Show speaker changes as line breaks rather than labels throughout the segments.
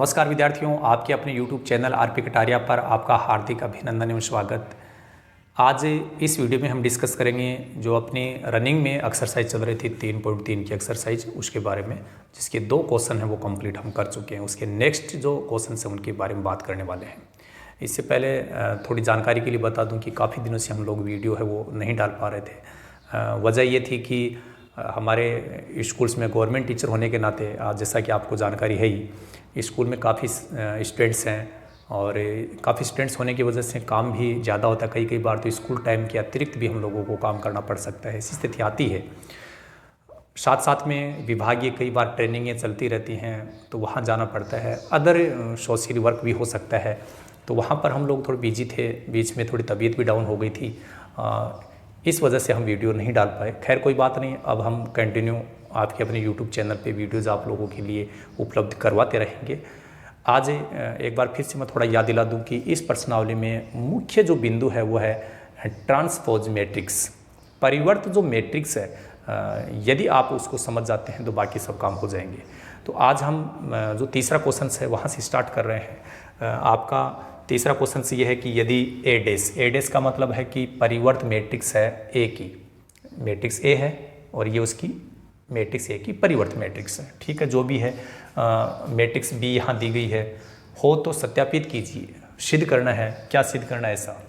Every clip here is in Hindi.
नमस्कार विद्यार्थियों, आपके अपने YouTube चैनल आरपी कटारिया पर आपका हार्दिक अभिनंदन एवं स्वागत। आज इस वीडियो में हम डिस्कस करेंगे जो अपनी रनिंग में एक्सरसाइज चल रही थी 3.3 की एक्सरसाइज, उसके बारे में, जिसके 2 क्वेश्चन हैं वो कंप्लीट हम कर चुके हैं। उसके नेक्स्ट जो क्वेश्चन हैं उनके बारे में बात करने वाले हैं। इससे पहले थोड़ी जानकारी के लिए बता दूँ कि काफ़ी दिनों से हम लोग वीडियो है वो नहीं डाल पा रहे थे। वजह ये थी कि हमारे स्कूल्स में गवर्नमेंट टीचर होने के नाते, जैसा कि आपको जानकारी है ही, स्कूल में काफ़ी स्टूडेंट्स हैं और काफ़ी स्टूडेंट्स होने की वजह से काम भी ज़्यादा होता है। कई बार तो स्कूल टाइम के अतिरिक्त भी हम लोगों को काम करना पड़ सकता है, ऐसी स्थिति आती है। साथ साथ में विभागीय कई बार ट्रेनिंगें चलती रहती हैं तो वहाँ जाना पड़ता है। अदर सोशल वर्क भी हो सकता है, तो वहाँ पर हम लोग थोड़े बिजी थे। बीच में थोड़ी तबीयत भी डाउन हो गई थी, इस वजह से हम वीडियो नहीं डाल पाए। खैर कोई बात नहीं, अब हम कंटिन्यू आपके अपने YouTube चैनल पे वीडियोज़ आप लोगों के लिए उपलब्ध करवाते रहेंगे। आज एक बार फिर से मैं थोड़ा याद दिला दूं कि इस प्रश्नावली में मुख्य जो बिंदु है वो है ट्रांसपोज मैट्रिक्स। परिवर्त जो मैट्रिक्स है, यदि आप उसको समझ जाते हैं तो बाकी सब काम हो जाएंगे। तो आज हम जो तीसरा क्वेश्चन है वहाँ से स्टार्ट कर रहे हैं। आपका तीसरा क्वेश्चन से ये है कि यदि ए डैश का मतलब है कि परिवर्त मैट्रिक्स है ए की, मैट्रिक्स ए है और ये उसकी मैट्रिक्स ए की परिवर्त मैट्रिक्स है। ठीक है, जो भी है मैट्रिक्स बी यहाँ दी गई है, हो तो सत्यापित कीजिए, सिद्ध करना है। क्या सिद्ध करना है? ऐसा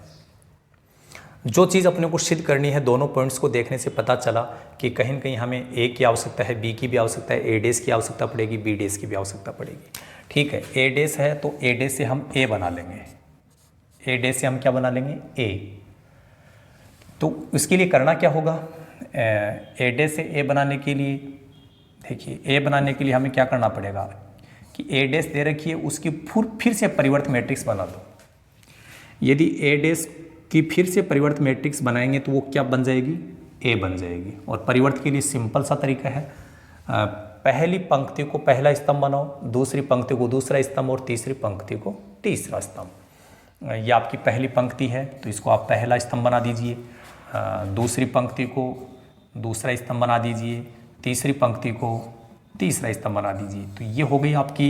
जो चीज़ अपने को सिद्ध करनी है, दोनों पॉइंट्स को देखने से पता चला कि कहीं न कहीं हमें ए की आवश्यकता है, बी की भी आवश्यकता है, ए डैश की आवश्यकता पड़ेगी, बी डैश की भी आवश्यकता पड़ेगी। ठीक है, ए डैश है तो ए डैश से हम ए बना लेंगे। ए डैश से हम क्या बना लेंगे? ए। तो इसके लिए करना क्या होगा? ए डैश से ए बनाने के लिए, देखिए ए बनाने के लिए हमें क्या करना पड़ेगा कि ए डैश दे रखी है, उसकी फिर से परिवर्त मैट्रिक्स बना दो। यदि ए डैश की फिर से परिवर्त मैट्रिक्स बनाएंगे तो वो क्या बन जाएगी? ए बन जाएगी। और परिवर्त के लिए सिंपल सा तरीका है, पहली पंक्ति को पहला स्तंभ बनाओ, दूसरी पंक्ति को दूसरा स्तंभ और तीसरी पंक्ति को तीसरा स्तंभ। ये आपकी पहली पंक्ति है तो इसको आप पहला स्तंभ बना दीजिए, दूसरी पंक्ति को दूसरा स्तंभ बना दीजिए, तीसरी पंक्ति को तीसरा स्तंभ बना दीजिए। तो ये हो गई आपकी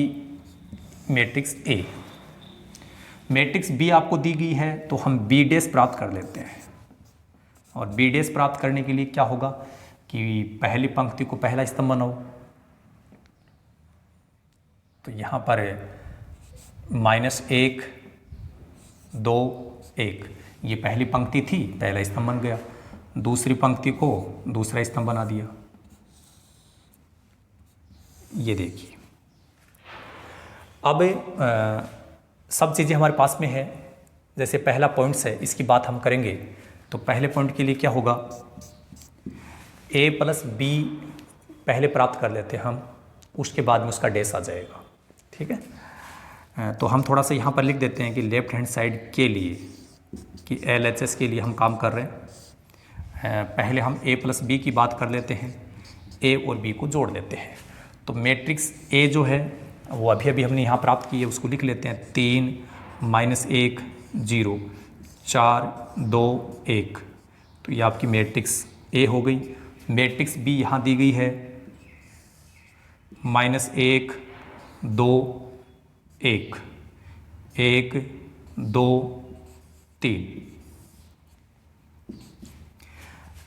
मैट्रिक्स ए। मैट्रिक्स बी आपको दी गई है तो हम बी डैश प्राप्त कर लेते हैं। और बी डैश प्राप्त करने के लिए क्या होगा कि पहली पंक्ति को पहला स्तंभ बनाओ। तो यहाँ पर -1 2 1, ये पहली पंक्ति थी, पहला स्तंभ बन गया। दूसरी पंक्ति को दूसरा स्तंभ बना दिया। ये देखिए, अब सब चीज़ें हमारे पास में है। जैसे पहला पॉइंट्स है, इसकी बात हम करेंगे तो पहले पॉइंट के लिए क्या होगा? a प्लस बी पहले प्राप्त कर लेते हैं हम, उसके बाद में उसका डैश आ जाएगा। ठीक है, तो हम थोड़ा सा यहाँ पर लिख देते हैं कि लेफ्ट हैंड साइड के लिए, कि LHS के लिए हम काम कर रहे हैं। पहले हम a प्लस बी की बात कर लेते हैं, a और b को जोड़ लेते हैं। तो मैट्रिक्स a जो है वो अभी हमने यहाँ प्राप्त की है, उसको लिख लेते हैं। 3 -1 0 4 2 1, तो ये आपकी मैट्रिक्स A हो गई। मैट्रिक्स B यहाँ दी गई है -1 2 1 1 2 3।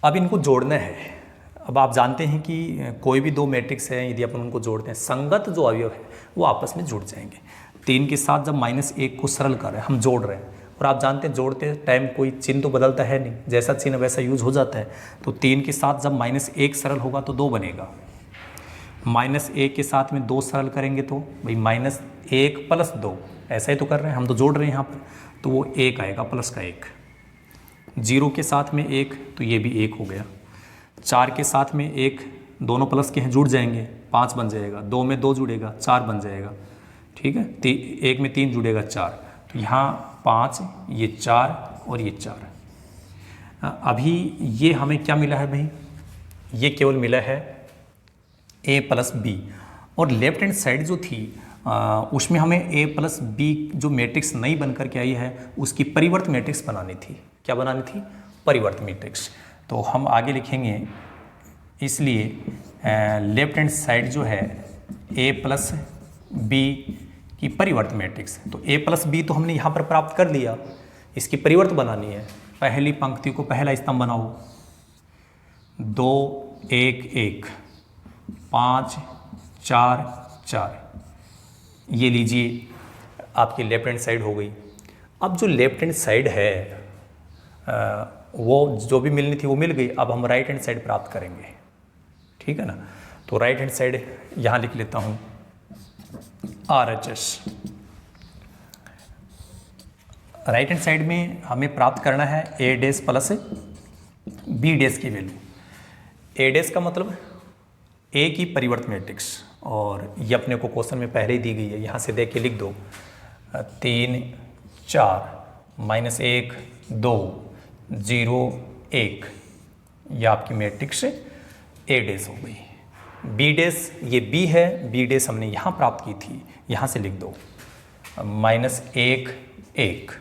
अब इनको जोड़ना है। अब आप जानते हैं कि कोई भी 2 मैट्रिक्स है, यदि अपन उनको जोड़ते हैं, संगत जो अवयव है वो आपस में जुड़ जाएंगे। 3 के साथ जब -1 को सरल कर रहे हैं, हम जोड़ रहे हैं, और आप जानते हैं जोड़ते टाइम कोई चिन्ह तो बदलता है नहीं, जैसा चिन्ह वैसा यूज हो जाता है। तो 3 के साथ जब -1 सरल होगा तो 2 बनेगा। -1 के साथ में 2 सरल करेंगे तो भाई -1 + 2, ऐसा ही तो कर रहे हैं, हम तो जोड़ रहे हैं यहाँ पर, तो वो 1 आएगा, प्लस का 1। 0 के साथ में 1, तो ये भी 1 हो गया। 4 के साथ में 1, दोनों प्लस के हैं, जुड़ जाएंगे, 5 बन जाएगा। 2 में 2 जुड़ेगा, 4 बन जाएगा। ठीक है, 1 में 3 जुड़ेगा, 4। तो यहाँ 5, ये 4 और ये 4। अभी ये हमें क्या मिला है भाई? ये केवल मिला है a प्लस बी। और लेफ्ट हैंड साइड जो थी उसमें हमें a प्लस बी जो मैट्रिक्स नई बन करके आई है उसकी परिवर्त मैट्रिक्स बनानी थी। क्या बनानी थी? परिवर्त मैट्रिक्स। तो हम आगे लिखेंगे, इसलिए लेफ्ट हैंड साइड जो है a प्लस बी की परिवर्त मैट्रिक्स। तो a प्लस बी तो हमने यहाँ पर प्राप्त कर लिया, इसकी परिवर्त बनानी है। पहली पंक्ति को पहला स्तंभ बनाओ, 2 1 1 5 4 4, ये लीजिए आपकी लेफ्ट हैंड साइड हो गई। अब जो लेफ्ट हैंड साइड है वो जो भी मिलनी थी वो मिल गई। अब हम राइट हैंड साइड प्राप्त करेंगे, ठीक है ना। तो राइट हैंड साइड यहाँ लिख लेता हूँ RHS। राइट हैंड साइड में हमें प्राप्त करना है A dash plus B dash की वैल्यू। A डैश का मतलब A की परिवर्त मैट्रिक्स, और ये अपने को क्वेश्चन में पहले ही दी गई है, यहाँ से देख के लिख दो। 3 4 -1 2 0 1, ये आपकी मैट्रिक्स A डैश हो गई। B डैश ये B है, B डैश हमने यहाँ प्राप्त की थी, यहाँ से लिख दो। -1 1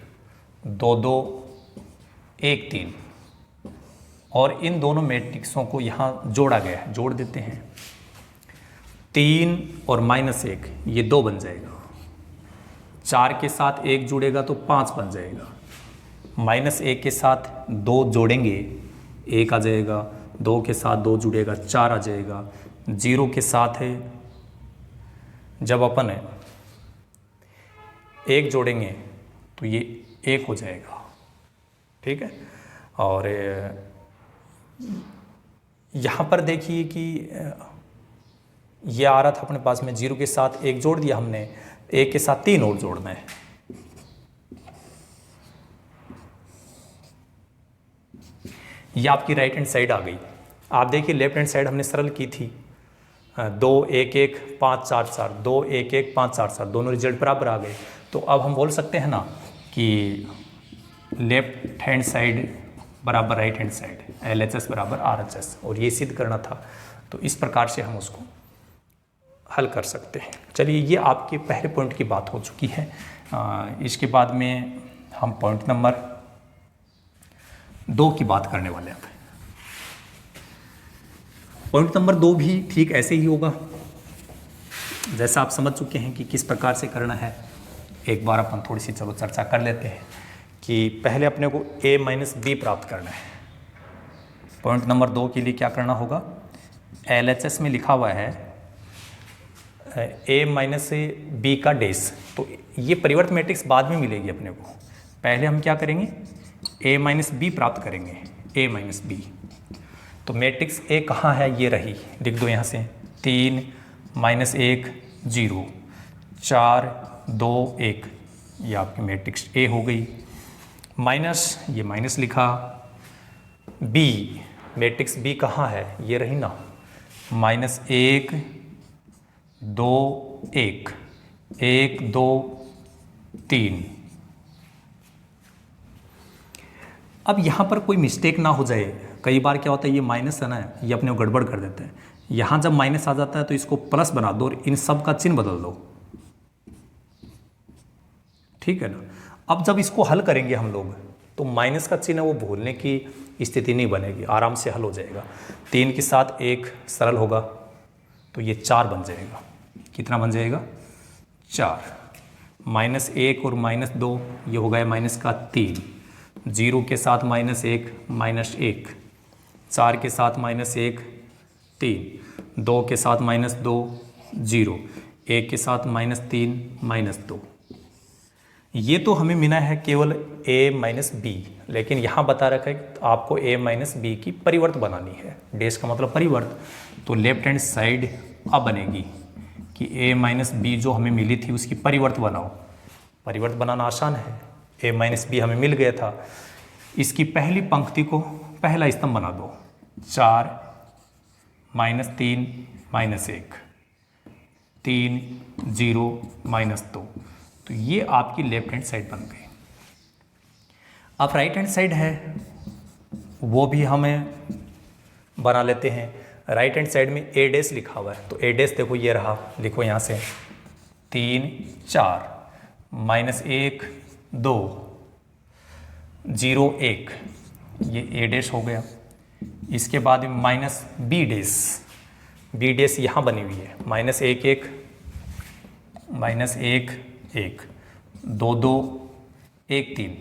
2 2 1 3, और इन दोनों मैट्रिक्सों को यहाँ जोड़ा गया है, जोड़ देते हैं। 3 और -1 ये 2 बन जाएगा, 4 के साथ 1 जुड़ेगा तो 5 बन जाएगा, -1 के साथ 2 जोड़ेंगे 1 आ जाएगा, 2 के साथ 2 जुड़ेगा 4 आ जाएगा, 0 के साथ है जब अपन 1 जोड़ेंगे तो ये 1 हो जाएगा, ठीक है। और यहाँ पर देखिए कि ये आ रहा था अपने पास में, 0 के साथ 1 जोड़ दिया हमने, 1 के साथ 3 और जोड़ना है। ये आपकी राइट हैंड साइड आ गई। आप देखिए लेफ्ट हैंड साइड हमने सरल की थी, 2 1 1 5 4 4, 2 1 1 5 4 4, दोनों रिजल्ट बराबर आ गए। तो अब हम बोल सकते हैं ना कि लेफ्ट हैंड साइड बराबर राइट हैंड साइड, LHS बराबर RHS, और ये सिद्ध करना था। तो इस प्रकार से हम उसको हल कर सकते हैं। चलिए, ये आपके पहले पॉइंट की बात हो चुकी है। इसके बाद में हम पॉइंट नंबर 2 की बात करने वाले हैं। पॉइंट नंबर 2 भी ठीक ऐसे ही होगा जैसा आप समझ चुके हैं कि किस प्रकार से करना है। एक बार अपन थोड़ी सी चलो चर्चा कर लेते हैं कि पहले अपने को A माइनस B प्राप्त करना है। पॉइंट नंबर 2 के लिए क्या करना होगा, LHS में लिखा हुआ है A माइनस B का डैश, तो ये परिवर्त मैट्रिक्स बाद में मिलेगी अपने को। पहले हम क्या करेंगे, A माइनस B प्राप्त करेंगे, A माइनस B। तो मैट्रिक्स A कहाँ है, ये रही, लिख दो यहाँ से। 3 -1 0 4 2 1, ये आपकी मैट्रिक्स A हो गई। माइनस, ये माइनस लिखा। B, मैट्रिक्स B कहाँ है, ये रही ना, -1 2 1 1 2 3। अब यहाँ पर कोई मिस्टेक ना हो जाए, कई बार क्या होता है ये माइनस है ना, ये अपने को गड़बड़ कर देते हैं। यहाँ जब माइनस आ जाता है तो इसको प्लस बना दो और इन सब का चिन्ह बदल दो, ठीक है ना। अब जब इसको हल करेंगे हम लोग तो माइनस का चिन्ह वो भूलने की स्थिति नहीं बनेगी, आराम से हल हो जाएगा। 3 के साथ 1 सरल होगा तो ये 4 बन जाएगा। कितना बन जाएगा, 4। -1 और -2 ये हो गया माइनस का 3। 0 के साथ -1 -1, 4 के साथ -1 3, 2 के साथ -2 0, 1 के साथ -3 -2। ये तो हमें मिला है केवल A माइनस B, लेकिन यहाँ बता रखा है कि आपको A माइनस B की परिवर्त बनानी है। डैश का मतलब परिवर्त, तो लेफ्ट हैंड साइड अब बनेगी कि A माइनस B जो हमें मिली थी उसकी परिवर्त बनाओ। परिवर्त बनाना आसान है, A माइनस B हमें मिल गया था, इसकी पहली पंक्ति को पहला स्तंभ बना दो। 4 -3 -1 3 0 -2, तो ये आपकी लेफ्ट हैंड साइड बन गई। अब राइट हैंड साइड है वो भी हमें बना लेते हैं। राइट हैंड साइड में A डैश लिखा हुआ है, तो A डैश देखो ये रहा, लिखो यहाँ से 3 4 -1 2 0 1, ये A डैश हो गया। इसके बाद minus B dash, B dash यहाँ बनी हुई है, -1 1 -1 1, 2 2 1 3।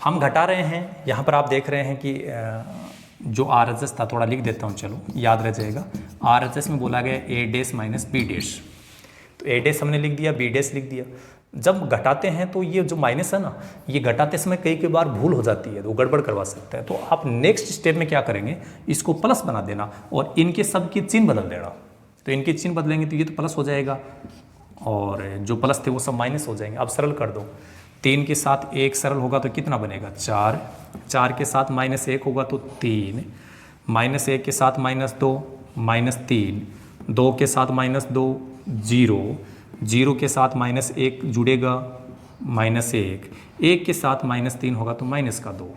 हम घटा रहे हैं, यहाँ पर आप देख रहे हैं कि जो RHS था, थोड़ा लिख देता हूँ, चलो याद रह जाएगा। RHS में बोला गया A dash minus B dash, तो A डैश हमने लिख दिया, B डैश लिख दिया। जब घटाते हैं तो ये जो माइनस है ना, ये घटाते समय कई बार भूल हो जाती है, तो गड़बड़ करवा सकता है। तो आप नेक्स्ट स्टेप में क्या करेंगे, इसको प्लस बना देना और इनके सब के चिन्ह बदल देना। तो इनके चिन्ह बदलेंगे तो ये तो प्लस हो जाएगा और जो प्लस थे वो सब माइनस हो जाएंगे। अब सरल कर दो, 3 के साथ 1 सरल होगा तो कितना बनेगा 4, 4 के साथ -1 होगा तो 3, -1 के साथ -2 -3, 2 के साथ -2 0, 0 के साथ -1 जुड़ेगा -1, 1 के साथ -3 होगा तो -2।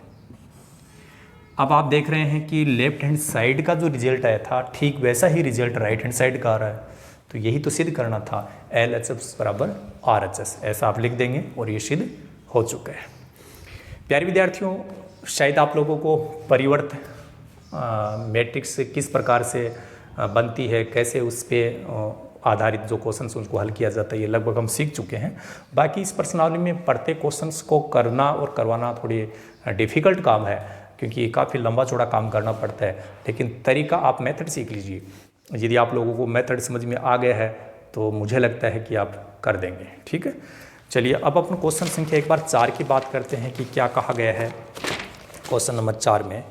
अब आप देख रहे हैं कि लेफ्ट हैंड साइड का जो रिजल्ट आया था ठीक वैसा ही रिजल्ट राइट हैंड साइड का आ रहा है। तो यही तो सिद्ध करना था, LHS बराबर RHS, ऐसा आप लिख देंगे और ये सिद्ध हो चुका है। प्यारे विद्यार्थियों, शायद आप लोगों को परिवर्त मैट्रिक्स किस प्रकार से बनती है, कैसे उस पर आधारित जो क्वेश्चंस उनको हल किया जाता है, ये लगभग हम सीख चुके हैं। बाकी इस प्रश्नावली में पढ़ते क्वेश्चंस को करना और करवाना थोड़ी डिफ़िकल्ट काम है, क्योंकि काफ़ी लंबा चौड़ा काम करना पड़ता है। लेकिन तरीका आप मेथड सीख लीजिए। यदि आप लोगों को मेथड समझ में आ गया है तो मुझे लगता है कि आप कर देंगे। ठीक है, चलिए अब अपन क्वेश्चन संख्या एक बार 4 की बात करते हैं कि क्या कहा गया है क्वेश्चन नंबर 4 में।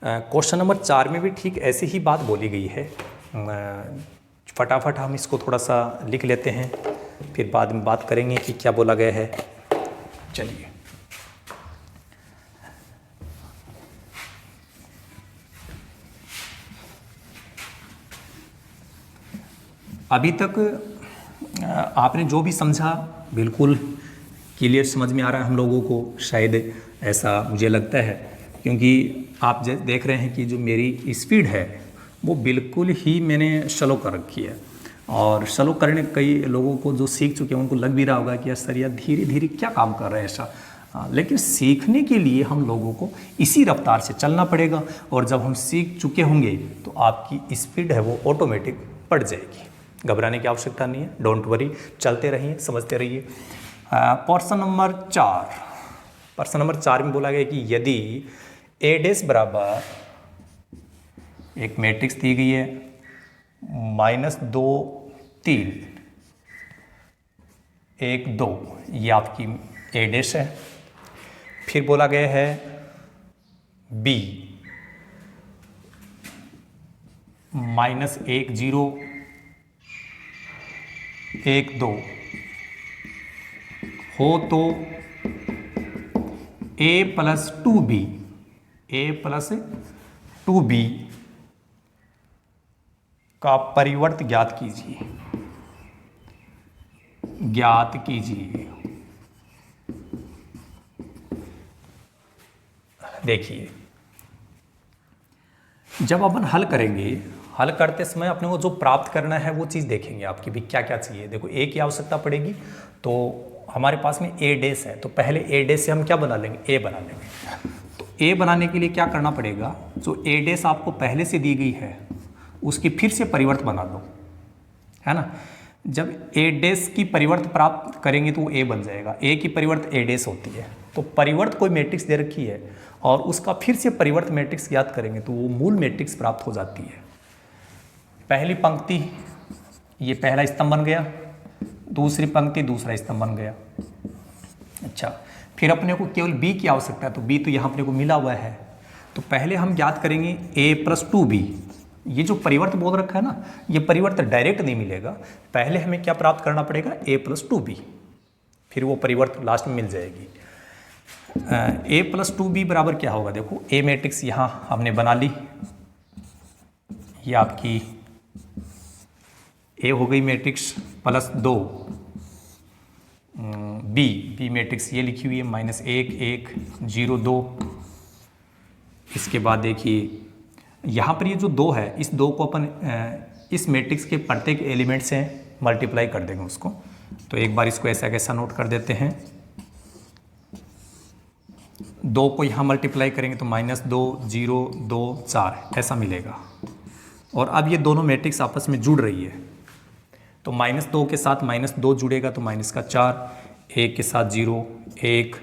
क्वेश्चन नंबर 4 में भी ठीक ऐसी ही बात बोली गई है। फटाफट हम इसको थोड़ा सा लिख लेते हैं, फिर बाद में बात करेंगे कि क्या बोला गया है। चलिए, अभी तक आपने जो भी समझा बिल्कुल क्लियर समझ में आ रहा है हम लोगों को, शायद ऐसा मुझे लगता है, क्योंकि आप देख रहे हैं कि जो मेरी स्पीड है वो बिल्कुल ही मैंने स्लो कर रखी है। और स्लो करने कई लोगों को जो सीख चुके हैं उनको लग भी रहा होगा कि यार सर यार धीरे धीरे क्या काम कर रहे हैं ऐसा। लेकिन सीखने के लिए हम लोगों को इसी रफ्तार से चलना पड़ेगा, और जब हम सीख चुके होंगे तो आपकी स्पीड है वो ऑटोमेटिक बढ़ जाएगी। घबराने की आवश्यकता नहीं है, डोंट वरी, चलते रहिए, समझते रहिए। प्रश्न नंबर 4 में बोला गया कि यदि A डैश बराबर एक मैट्रिक्स दी गई है -2 3 1 2, ये आपकी A डैश है। फिर बोला गया है B -1 0 1 2 हो तो A + 2B का परिवर्त ज्ञात कीजिए। देखिए, जब अपन हल करेंगे, हल करते समय अपने को जो प्राप्त करना है वो चीज़ देखेंगे आपकी भी क्या क्या चाहिए। देखो, A की आवश्यकता पड़ेगी, तो हमारे पास में A डैश है, तो पहले A डैश से हम क्या बना लेंगे, A बना लेंगे। तो A बनाने के लिए क्या करना पड़ेगा, जो A डैश आपको पहले से दी गई है उसकी फिर से परिवर्त बना दो, है ना। जब A डैश की परिवर्त प्राप्त करेंगे तो वो A बन जाएगा। A की परिवर्त A डैश होती है, तो परिवर्त कोई मैट्रिक्स दे रखी है और उसका फिर से परिवर्त मैट्रिक्स ज्ञात करेंगे तो वो मूल मैट्रिक्स प्राप्त हो जाती है। पहली पंक्ति ये पहला स्तंभ बन गया, दूसरी पंक्ति दूसरा स्तंभ बन गया। अच्छा, फिर अपने को केवल B की आवश्यकता है, तो B तो यहाँ अपने को मिला हुआ है, तो पहले हम ज्ञात करेंगे A + 2B। ये जो परिवर्त बोल रखा है ना, ये परिवर्त डायरेक्ट नहीं मिलेगा, पहले हमें क्या प्राप्त करना पड़ेगा, A + 2B, फिर वो परिवर्त लास्ट में मिल जाएगी। A + 2B बराबर क्या होगा, देखो A मैट्रिक्स यहाँ हमने बना ली, ये आपकी A हो गई मैट्रिक्स +2, B मैट्रिक्स ये लिखी हुई है -1 1 0 2। इसके बाद देखिए यहाँ पर ये जो 2 है, इस 2 को अपन इस मैट्रिक्स के प्रत्येक एलिमेंट से मल्टीप्लाई कर देंगे उसको। तो एक बार इसको ऐसा कैसा नोट कर देते हैं, 2 को यहाँ मल्टीप्लाई करेंगे तो -2 0 2 4 ऐसा मिलेगा। और अब ये दोनों मैट्रिक्स आपस में जुड़ रही है, तो -2 के साथ -2 जुड़ेगा तो माइनस का 4, 1 के साथ 0, 1,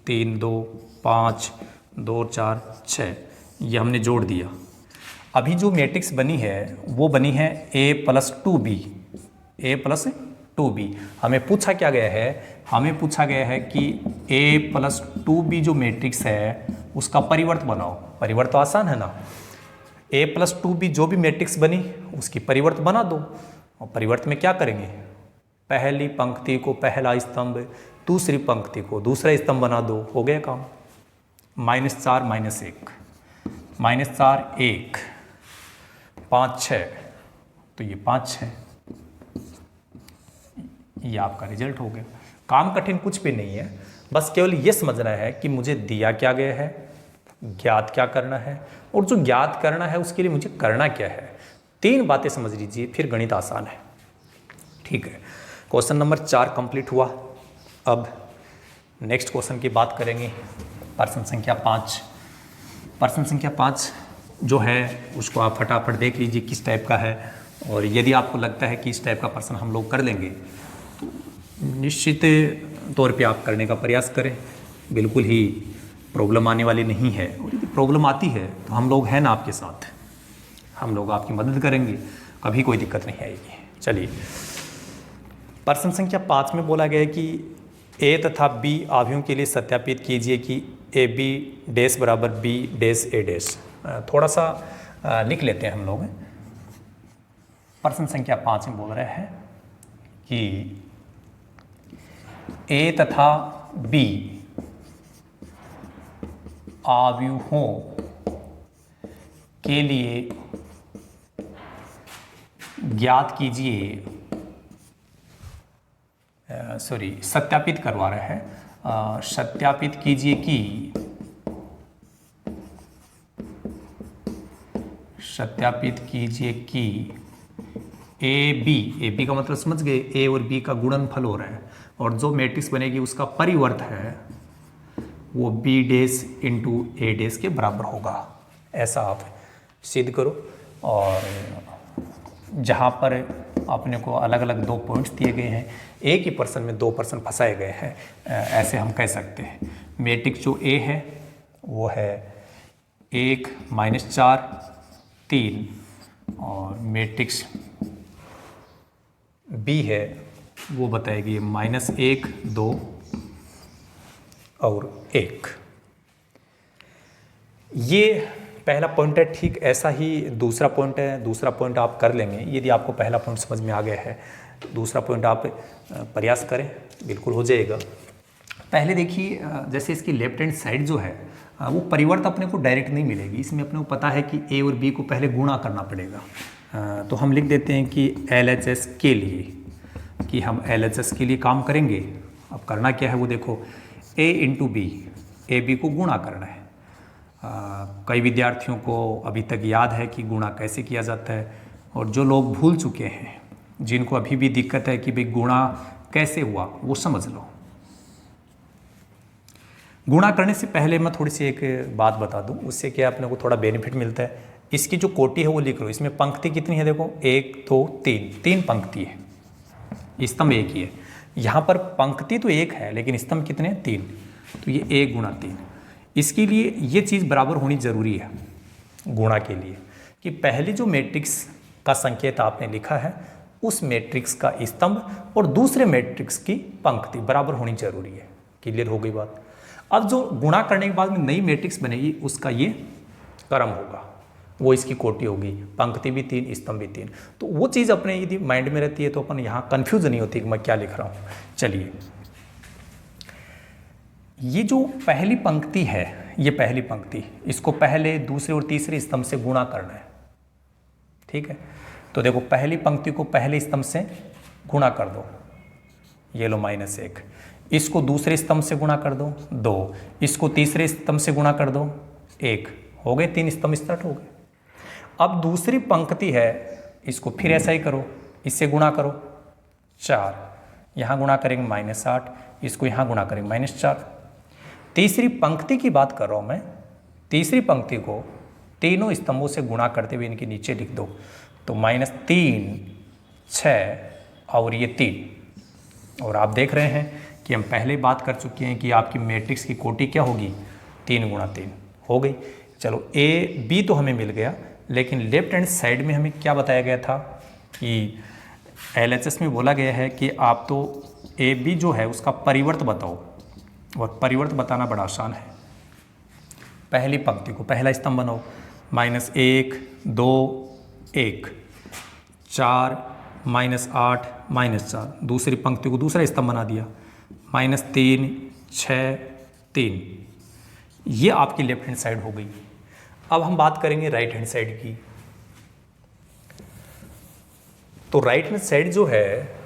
3, 2, 5, 2, 4, 6, ये हमने जोड़ दिया। अभी जो मैट्रिक्स बनी है वो बनी है A+2B, A+2B। हमें पूछा क्या गया है, हमें पूछा गया है कि A+2B जो मैट्रिक्स है उसका परिवर्त बनाओ। परिवर्त तो आसान है ना, A+2B जो भी मैट्रिक्स बनी उसकी परिवर्त बना दो। और परिवर्त में क्या करेंगे, पहली पंक्ति को पहला स्तंभ, दूसरी पंक्ति को दूसरा स्तंभ बना दो, हो गया काम। -4 -1, -4 1, 5 6, तो ये 5 6, ये आपका रिजल्ट हो गया। काम कठिन कुछ भी नहीं है, बस केवल ये समझना है कि मुझे दिया क्या गया है, ज्ञात क्या करना है, और जो ज्ञात करना है उसके लिए मुझे करना क्या है। 3 बातें समझ लीजिए, फिर गणित आसान है। ठीक है, क्वेश्चन नंबर 4 कंप्लीट हुआ। अब नेक्स्ट क्वेश्चन की बात करेंगे, प्रश्न संख्या 5। प्रश्न संख्या 5 जो है उसको आप फटाफट देख लीजिए किस टाइप का है, और यदि आपको लगता है कि इस टाइप का प्रश्न हम लोग कर लेंगे तो निश्चित तौर पे आप करने का प्रयास करें। बिल्कुल ही प्रॉब्लम आने वाली नहीं है, और यदि प्रॉब्लम आती है तो हम लोग हैं ना आपके साथ, हम लोग आपकी मदद करेंगे, कभी कोई दिक्कत नहीं आएगी। चलिए, प्रश्न संख्या 5 में बोला गया है कि A तथा B आव्यूहों के लिए सत्यापित कीजिए कि AB डैश बराबर B डैश A डैश। थोड़ा सा लिख लेते हैं हम लोग। प्रश्न संख्या 5 में बोल रहे हैं कि A तथा B आव्यूहों के लिए ज्ञात कीजिए, सत्यापित करवा रहे हैं, सत्यापित कीजिए कि ए बी का मतलब समझ गए, ए और बी का गुणनफल हो रहा है, और जो मैट्रिक्स बनेगी उसका परिवर्त है वो बी डैश इंटू ए डैश के बराबर होगा। ऐसा आप सिद्ध करो। और जहाँ पर अपने को अलग अलग 2 पॉइंट्स दिए गए हैं, एक ही पर्सन में 2 पर्सन फंसाए गए हैं, ऐसे हम कह सकते हैं। मैट्रिक्स जो ए है वो है 1 -4 3, और मैट्रिक्स बी है वो बताएगी -1 2 और 1। ये पहला पॉइंट है, ठीक ऐसा ही दूसरा पॉइंट है। दूसरा पॉइंट आप कर लेंगे, यदि आपको पहला पॉइंट समझ में आ गया है दूसरा पॉइंट आप प्रयास करें, बिल्कुल हो जाएगा। पहले देखिए, जैसे इसकी लेफ्ट हैंड साइड जो है वो परिवर्त अपने को डायरेक्ट नहीं मिलेगी, इसमें अपने को पता है कि ए और बी को पहले गुणा करना पड़ेगा। तो हम लिख देते हैं कि LHS के लिए, कि हम LHS के लिए काम करेंगे। अब करना क्या है वो देखो, A into B, A B को गुणा करना है। कई विद्यार्थियों को अभी तक याद है कि गुणा कैसे किया जाता है, और जो लोग भूल चुके हैं, जिनको अभी भी दिक्कत है कि भाई गुणा कैसे हुआ, वो समझ लो। गुणा करने से पहले मैं थोड़ी सी एक बात बता दूं, उससे क्या अपने को थोड़ा बेनिफिट मिलता है। इसकी जो कोटि है वो लिख लो। इसमें पंक्ति कितनी है देखो, 1 2 3 पंक्ति है, स्तंभ एक ही है। यहाँ पर पंक्ति तो एक है लेकिन स्तंभ कितने हैं, 3, तो ये 1 गुणा 3। इसके लिए ये चीज़ बराबर होनी जरूरी है गुणा के लिए, कि पहले जो मैट्रिक्स का संकेत आपने लिखा है उस मैट्रिक्स का स्तंभ और दूसरे मैट्रिक्स की पंक्ति बराबर होनी जरूरी है। क्लियर हो गई बात। अब जो गुणा करने के बाद में नई मैट्रिक्स बनेगी उसका ये क्रम होगा, वो इसकी कोटि होगी, पंक्ति भी 3 स्तंभ भी 3। तो वो चीज़ अपने यदि माइंड में रहती है तो अपन यहाँ कन्फ्यूज नहीं होती कि मैं क्या लिख रहा हूँ। चलिए, ये जो पहली पंक्ति है, ये पहली पंक्ति, इसको पहले दूसरे और तीसरे स्तंभ से गुणा करना है। ठीक है, तो देखो पहली पंक्ति को पहले स्तंभ से गुणा कर दो, ये लो -1। इसको दूसरे स्तंभ से गुणा कर दो 2, इसको तीसरे स्तंभ से गुणा कर दो 1, हो गए 3 स्तंभ स्टार्ट हो गए। अब दूसरी पंक्ति है, इसको फिर ऐसा ही करो, इससे गुणा करो 4, यहाँ गुणा करेंगे -8, इसको यहाँ गुणा करेंगे -4। तीसरी पंक्ति की बात कर रहा हूँ मैं, तीसरी पंक्ति को तीनों स्तंभों से गुणा करते हुए इनके नीचे लिख दो, तो -3 6 और ये 3। और आप देख रहे हैं कि हम पहले बात कर चुके हैं कि आपकी मैट्रिक्स की कोटि क्या होगी, 3 गुणा 3 हो गई। चलो ए बी तो हमें मिल गया, लेकिन लेफ्ट हैंड साइड में हमें क्या बताया गया था कि LHS में बोला गया है कि आप तो ए बी जो है उसका परिवर्त बताओ, और परिवर्त बताना बड़ा आसान है। पहली पंक्ति को पहला स्तंभ बनाओ, -1 2 1 4 -8 -4। दूसरी पंक्ति को दूसरा स्तंभ बना दिया, -3 6 3। ये आपकी लेफ्ट हैंड साइड हो गई। अब हम बात करेंगे राइट हैंड साइड की। तो राइट हैंड साइड जो है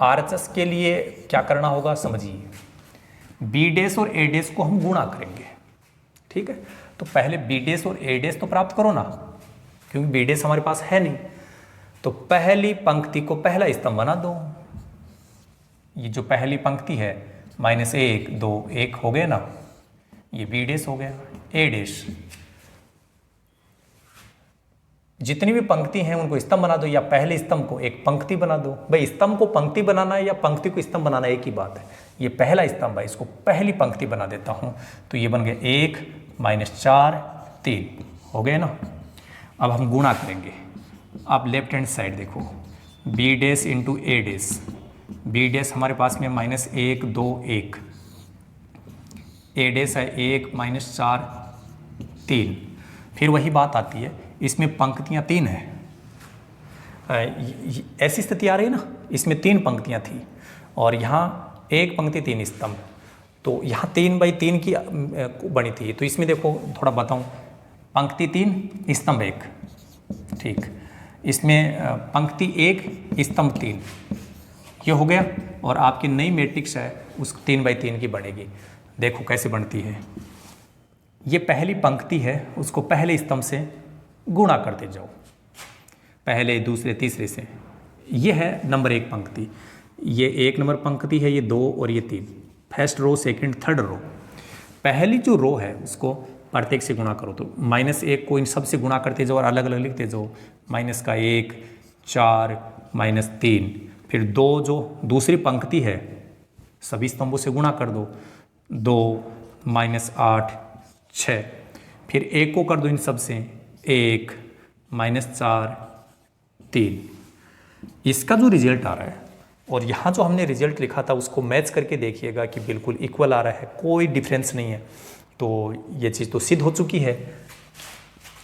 RHS के लिए क्या करना होगा समझिए, B' और A' को हम गुणा करेंगे, ठीक है। तो पहले B' और A' तो प्राप्त करो ना, क्योंकि B' हमारे पास है नहीं। तो पहली पंक्ति को पहला स्तंभ बना दो। ये जो पहली पंक्ति है -1 2 1 हो गया ना, ये B' हो गया। A' जितनी भी पंक्ति हैं उनको स्तंभ बना दो, या पहले स्तंभ को एक पंक्ति बना दो। भाई स्तंभ को पंक्ति बनाना है या पंक्ति को स्तंभ बनाना एक ही बात है। ये पहला स्तंभ है, इसको पहली पंक्ति बना देता हूँ, तो ये बन गया 1 -4 3 हो गए ना। अब हम गुणा करेंगे। आप लेफ्ट हैंड साइड देखो, B' इंटू A'। B' हमारे पास में -1 2 1, A' है 1 -4 3। फिर वही बात आती है, इसमें पंक्तियाँ 3 हैं। ऐसी स्थिति आ रही है ना, इसमें 3 पंक्तियाँ थी और यहाँ एक पंक्ति 3 स्तंभ, तो यहाँ 3/3 की बनी थी। तो इसमें देखो थोड़ा बताऊँ, पंक्ति 3 स्तंभ 1, ठीक। इसमें पंक्ति 1 स्तंभ 3, ये हो गया। और आपकी नई मैट्रिक्स है उस 3/3 की बनेगी। देखो कैसे बनती है, ये पहली पंक्ति है, उसको पहले स्तंभ से गुणा करते जाओ, पहले दूसरे तीसरे से। ये है नंबर 1 पंक्ति, ये 1 नंबर पंक्ति है, ये 2 और ये 3, first row second third row. पहली जो रो है उसको प्रत्येक से गुणा करो, तो -1 को इन सब से गुणा करते जाओ और अलग अलग लिखते जाओ। -1 4 -3, फिर 2 जो दूसरी पंक्ति है सभी स्तंभों से गुणा कर दो, 2 -8 6, फिर 1 को कर दो इन सब से, 1 -4 3। इसका जो रिजल्ट आ रहा है और यहाँ जो हमने रिजल्ट लिखा था उसको मैच करके देखिएगा कि बिल्कुल इक्वल आ रहा है, कोई डिफरेंस नहीं है। तो ये चीज़ तो सिद्ध हो चुकी है।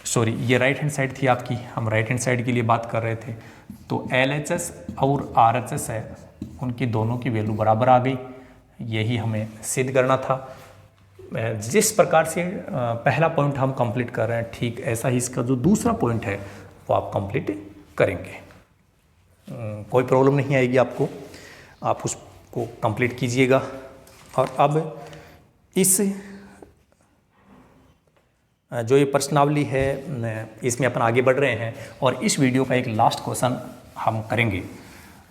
सॉरी, ये राइट हैंड साइड थी आपकी, हम राइट हैंड साइड के लिए बात कर रहे थे। तो LHS और RHS है, उनकी दोनों की वैल्यू बराबर आ गई, यही हमें सिद्ध करना था। जिस प्रकार से पहला पॉइंट हम कंप्लीट कर रहे हैं, ठीक ऐसा ही इसका जो दूसरा पॉइंट है वो आप कंप्लीट करेंगे। कोई प्रॉब्लम नहीं आएगी आपको, आप उसको कंप्लीट कीजिएगा। और अब इस जो ये प्रश्नावली है इसमें अपन आगे बढ़ रहे हैं और इस वीडियो का एक लास्ट क्वेश्चन हम करेंगे।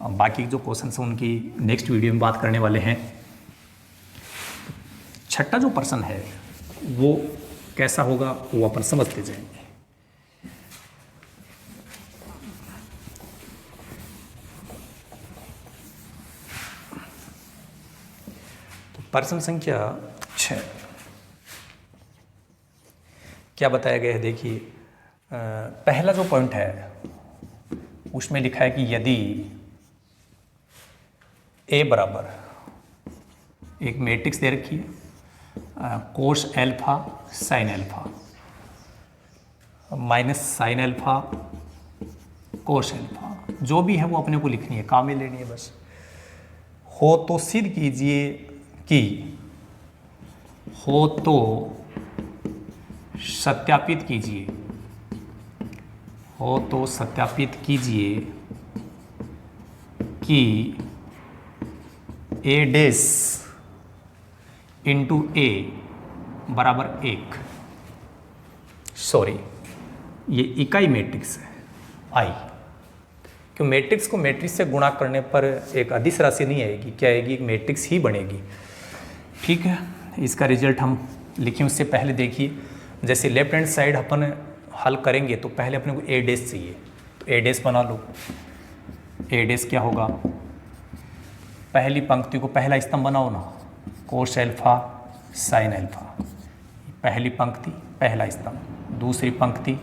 बाकी जो क्वेश्चन हैं उनकी नेक्स्ट वीडियो में बात करने वाले हैं। छठा जो प्रश्न है वो कैसा होगा वो अपन समझते जाएंगे। तो प्रश्न संख्या 6 क्या बताया गया है, देखिए। पहला जो पॉइंट है उसमें लिखा है कि यदि A बराबर एक मैट्रिक्स दे रखी है, कोस alpha sine alpha minus sine alpha कोस एल्फा, जो भी है वो अपने को लिखनी है, काम में लेनी है बस। हो तो सिद्ध कीजिए कि, हो तो सत्यापित कीजिए, हो तो सत्यापित कीजिए कि A डैश इंटू A बराबर 1। सॉरी, ये इकाई मैट्रिक्स है I, क्यों मैट्रिक्स को मैट्रिक्स से गुणा करने पर एक अदिश राशि नहीं आएगी, क्या आएगी, एक मैट्रिक्स ही बनेगी। ठीक है, इसका रिजल्ट हम लिखें उससे पहले देखिए, जैसे लेफ्ट हैंड साइड अपन हल करेंगे तो पहले अपने को A डैश चाहिए, तो ए डैश बना लो। ए डैश क्या होगा, पहली पंक्ति को पहला स्तंभ बनाओ ना, कोस एल्फा साइन एल्फा। पहली पंक्ति पहला स्तंभ, दूसरी पंक्ति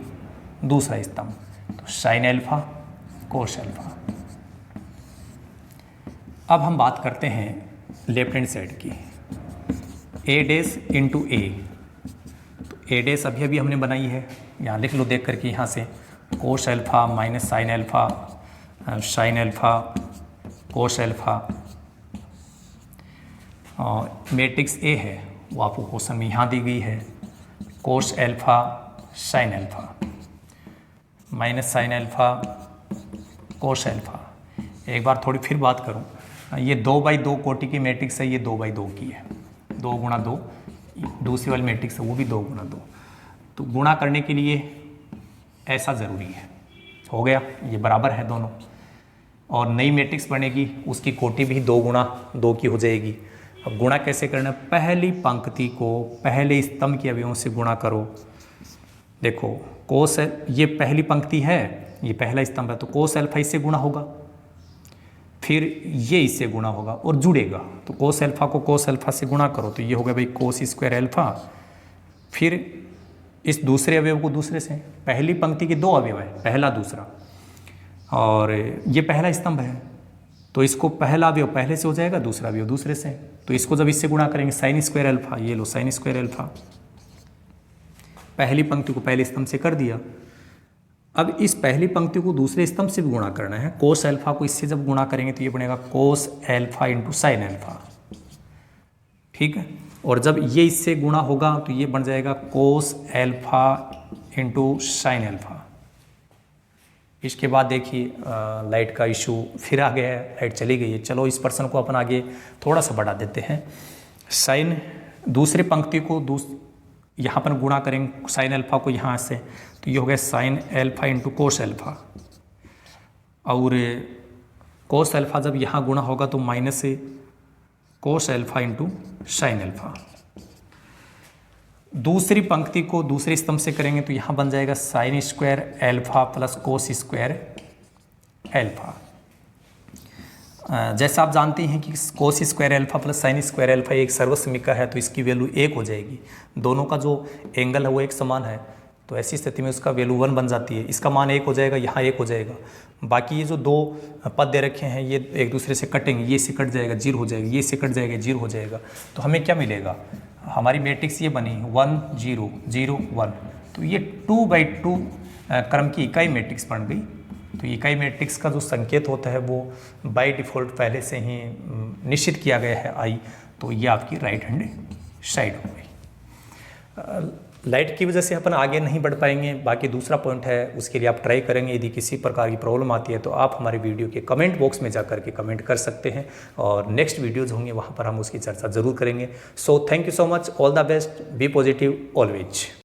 दूसरा स्तंभ, तो साइन एल्फा कोस एल्फा। अब हम बात करते हैं लेफ्ट हैंड साइड की, ए डैश इंटू ए। तो ए डैश अभी अभी हमने बनाई है, यहाँ लिख लो देख करके यहाँ से, कोस alpha minus sine alpha, sine alpha कोस एल्फा। और मैट्रिक्स ए है वो आपको क्वेश्चन में यहाँ दी गई है, कोस alpha sine alpha minus sine alpha कोस एल्फा। एक बार थोड़ी फिर बात करूँ, ये 2/2 कोटि की मैट्रिक्स है, ये 2/2 की है, 2 गुणा 2। दूसरी वाली मैट्रिक्स है वो भी 2 गुणा 2। तो गुणा करने के लिए ऐसा ज़रूरी है, हो गया, ये बराबर है दोनों। और नई मैट्रिक्स बनेगी, उसकी कोटि भी 2 गुणा 2 की हो जाएगी। अब गुणा कैसे करना है, पहली पंक्ति को पहले स्तंभ के अवयवों से गुणा करो। देखो कोस, ये पहली पंक्ति है, ये पहला स्तंभ है, तो कोस एल्फा इससे गुणा होगा, फिर ये इससे गुणा होगा और जुड़ेगा। तो कोस एल्फा को कोस एल्फा से गुणा करो तो ये होगा भाई कोस स्क्वायर एल्फा। फिर इस दूसरे अवयव को दूसरे से, पहली पंक्ति के 2 अवयव है, पहला दूसरा, और ये पहला स्तंभ है, तो इसको पहला अवयव पहले से हो जाएगा, दूसरा अवयव दूसरे से। तो इसको जब इससे गुणा करेंगे साइन स्क्वायर एल्फा, ये लो साइन स्क्वायर एल्फा, पहली पंक्ति को पहले स्तंभ से कर दिया। अब इस पहली पंक्ति को दूसरे स्तंभ से भी गुणा करना है, कोस एल्फा को इससे जब गुणा करेंगे तो ये बनेगा कोस एल्फा इंटू साइन एल्फा, ठीक है। और जब ये इससे गुणा होगा तो ये बन जाएगा कोस एल्फा इंटू साइन एल्फा। इसके बाद देखिए लाइट का इशू फिर आ गया है, लाइट चली गई है। चलो इस पर्सन को अपन आगे थोड़ा सा बढ़ा देते हैं। साइन, दूसरी पंक्ति को यहाँ पर गुणा करेंगे साइन एल्फा को यहाँ से, तो ये हो गया sine alpha into cos alpha. और कोस एल्फा जब यहाँ गुणा होगा तो माइनस से कोस एल्फा इंटू साइन एल्फा। दूसरी पंक्ति को दूसरे स्तंभ से करेंगे तो यहाँ बन जाएगा sine square alpha plus cos square alpha. जैसा आप जानते हैं कि cos square alpha plus sine square alpha एक सर्वसमीका है, तो इसकी वैल्यू 1 हो जाएगी। दोनों का जो एंगल है वो एक समान है, तो ऐसी स्थिति में उसका वैल्यू 1 बन जाती है। इसका मान 1 हो जाएगा, यहाँ 1 हो जाएगा। बाकी ये जो 2 पद दे रखे हैं ये एक दूसरे से कटेंगे, ये से कट जाएगा 0 हो जाएगा, ये से कट जाएगा 0 हो जाएगा। तो हमें क्या मिलेगा, हमारी मैट्रिक्स ये बनी 1 0 0 1, तो ये 2/2 क्रम की इकाई मैट्रिक्स बन गई। तो इकाई मैट्रिक्स का जो संकेत होता है वो बाय डिफ़ॉल्ट पहले से ही निश्चित किया गया है आई, तो ये आपकी राइट हैंड साइड हो गई। लाइट की वजह से अपन आगे नहीं बढ़ पाएंगे। बाकी दूसरा पॉइंट है, उसके लिए आप ट्राई करेंगे। यदि किसी प्रकार की प्रॉब्लम आती है तो आप हमारे वीडियो के कमेंट बॉक्स में जाकर के कमेंट कर सकते हैं, और नेक्स्ट वीडियोज़ होंगे वहाँ पर हम उसकी चर्चा ज़रूर करेंगे। So thank you so much, all the best, be positive always.